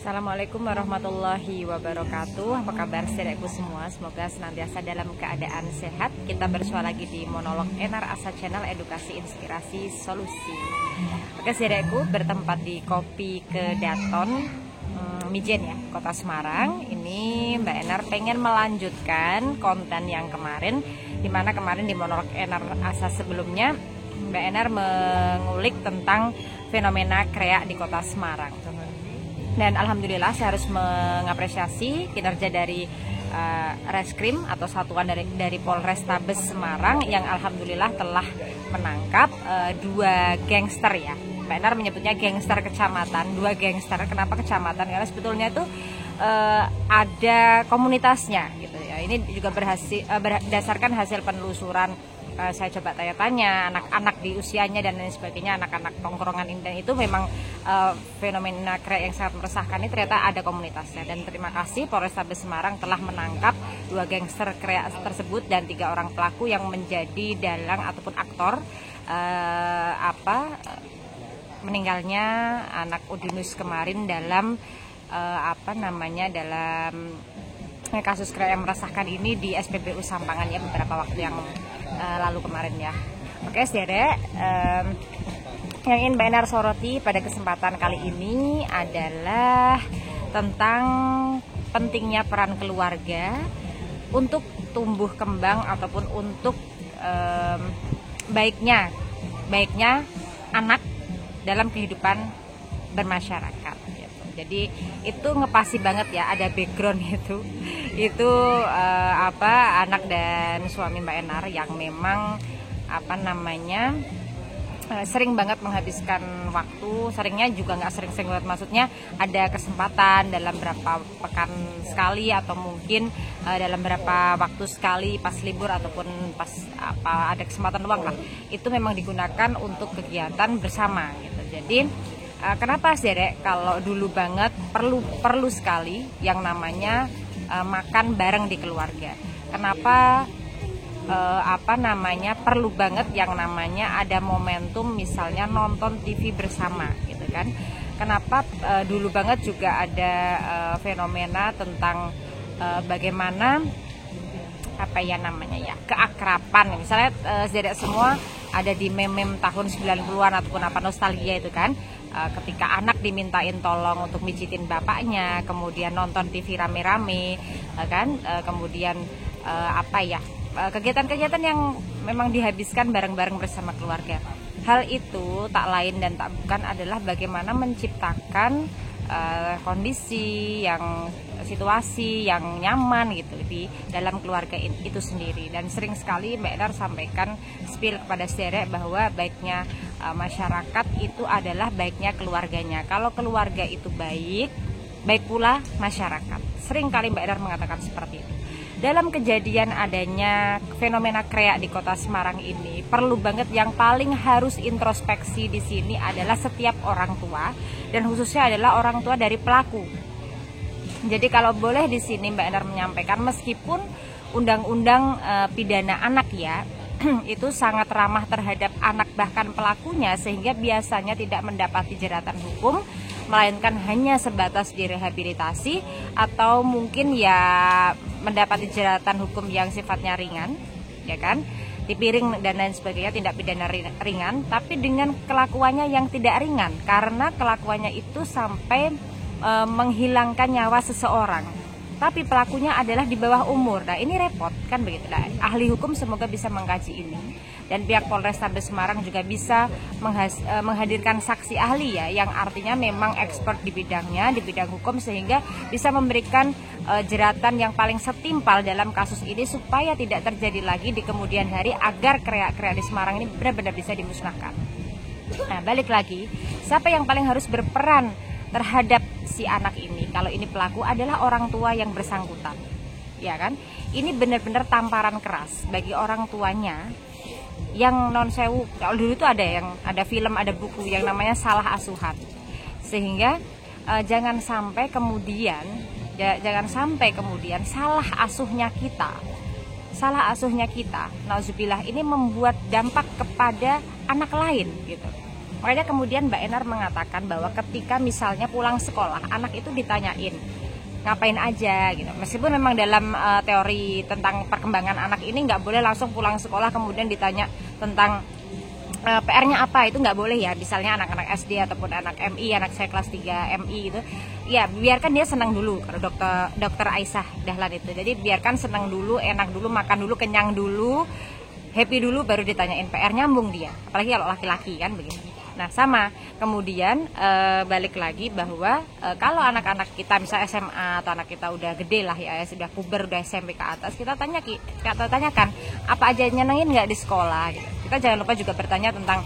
Assalamualaikum warahmatullahi wabarakatuh. Apa kabar saudaraku semua? Semoga senantiasa dalam keadaan sehat. Kita bersua lagi di Monolog Enar Asa Channel, edukasi, inspirasi, solusi. Oke saudaraku, bertempat di Kopi Kedaton Mijen ya, Kota Semarang. Ini Mbak Enar pengen melanjutkan konten yang kemarin, dimana kemarin di Monolog Enar Asa sebelumnya Mbak Enar mengulik tentang fenomena kreak di Kota Semarang. Dan alhamdulillah saya harus mengapresiasi kinerja dari Reskrim atau satuan dari Polrestabes Semarang yang alhamdulillah telah menangkap dua gangster ya. Mbak Enar menyebutnya gangster kecamatan, dua gangster. Kenapa kecamatan? Karena sebetulnya itu ada komunitasnya gitu ya. Ini juga berdasarkan hasil penelusuran. Saya coba tanya-tanya anak-anak di usianya dan lain sebagainya, anak-anak tongkrongan ini, dan itu memang fenomena kreak yang sangat meresahkan ini ternyata ada komunitasnya. Dan terima kasih Polrestabes Semarang telah menangkap dua gangster kreak tersebut dan 3 orang pelaku yang menjadi dalang ataupun aktor meninggalnya anak Udinus kemarin dalam dalam kasus kreak yang meresahkan ini di SPBU Sampangan ya, beberapa waktu yang lalu kemarin ya. Oke saudara, yang ingin Mbak Enar soroti pada kesempatan kali ini adalah tentang pentingnya peran keluarga untuk tumbuh kembang ataupun untuk baiknya anak dalam kehidupan bermasyarakat. Jadi itu ngepasi banget ya, ada background itu anak dan suami Mbak Enar yang memang sering banget menghabiskan waktu, seringnya juga nggak sering-sering banget, maksudnya ada kesempatan dalam berapa pekan sekali atau mungkin dalam berapa waktu sekali pas libur ataupun pas ada kesempatan luang lah, itu memang digunakan untuk kegiatan bersama gitu. Jadi kenapa sih Dek, kalau dulu banget perlu sekali yang namanya makan bareng di keluarga. Kenapa perlu banget yang namanya ada momentum misalnya nonton TV bersama gitu kan. Kenapa dulu banget juga ada fenomena tentang bagaimana keakraban. Misalnya Dek semua ada di meme tahun 90-an ataupun nostalgia itu kan. Ketika anak dimintain tolong untuk mijitin bapaknya, kemudian nonton TV rame-rame, kan, kemudian kegiatan-kegiatan yang memang dihabiskan bareng-bareng bersama keluarga. Hal itu tak lain dan tak bukan adalah bagaimana menciptakan situasi yang nyaman gitu di dalam keluarga itu sendiri. Dan sering sekali Mbak Enar sampaikan spill kepada saudara bahwa baiknya masyarakat itu adalah baiknya keluarganya. Kalau keluarga itu baik pula masyarakat. Sering kali Mbak Enar mengatakan seperti itu. Dalam kejadian adanya fenomena kreak di Kota Semarang ini, perlu banget yang paling harus introspeksi di sini adalah setiap orang tua, dan khususnya adalah orang tua dari pelaku. Jadi kalau boleh di sini Mbak Enar menyampaikan, meskipun undang-undang pidana anak ya itu sangat ramah terhadap anak bahkan pelakunya, sehingga biasanya tidak mendapati jeratan hukum, melainkan hanya sebatas direhabilitasi atau mungkin ya mendapati jeratan hukum yang sifatnya ringan, ya kan, dipiring dan lain sebagainya, tindak pidana ringan, tapi dengan kelakuannya yang tidak ringan karena kelakuannya itu sampai menghilangkan nyawa seseorang. Tapi pelakunya adalah di bawah umur. Nah ini repot kan begitu. Nah, ahli hukum semoga bisa mengkaji ini, dan pihak Polrestabes Semarang juga bisa menghadirkan saksi ahli ya, yang artinya memang expert di bidangnya, di bidang hukum, sehingga bisa memberikan jeratan yang paling setimpal dalam kasus ini supaya tidak terjadi lagi di kemudian hari, agar kreak-kreak di Semarang ini benar-benar bisa dimusnahkan. Nah balik lagi, siapa yang paling harus berperan terhadap si anak ini? Kalau ini pelaku adalah orang tua yang bersangkutan, ya kan? Ini benar-benar tamparan keras bagi orang tuanya yang non sewu. Kalau dulu itu ada film, ada buku yang namanya Salah Asuhan, sehingga jangan sampai kemudian salah asuhnya kita, nauzubillah, ini membuat dampak kepada anak lain gitu. Makanya kemudian Mbak Enar mengatakan bahwa ketika misalnya pulang sekolah, anak itu ditanyain ngapain aja gitu. Meskipun memang dalam teori tentang perkembangan anak ini nggak boleh langsung pulang sekolah kemudian ditanya tentang PR-nya apa, itu nggak boleh ya. Misalnya anak-anak SD ataupun anak MI, anak saya kelas 3 MI gitu, ya biarkan dia senang dulu. Kalau dokter Aisyah Dahlan itu, jadi biarkan senang dulu, enak dulu, makan dulu, kenyang dulu, happy dulu, baru ditanyain PR, nyambung dia. Apalagi kalau laki-laki kan begitu. Nah sama, kemudian balik lagi bahwa kalau anak-anak kita misalnya SMA atau anak kita udah gede lah ya, sudah puber, udah SMP ke atas, kita tanyakan apa aja nyenengin nggak di sekolah gitu. Kita jangan lupa juga bertanya tentang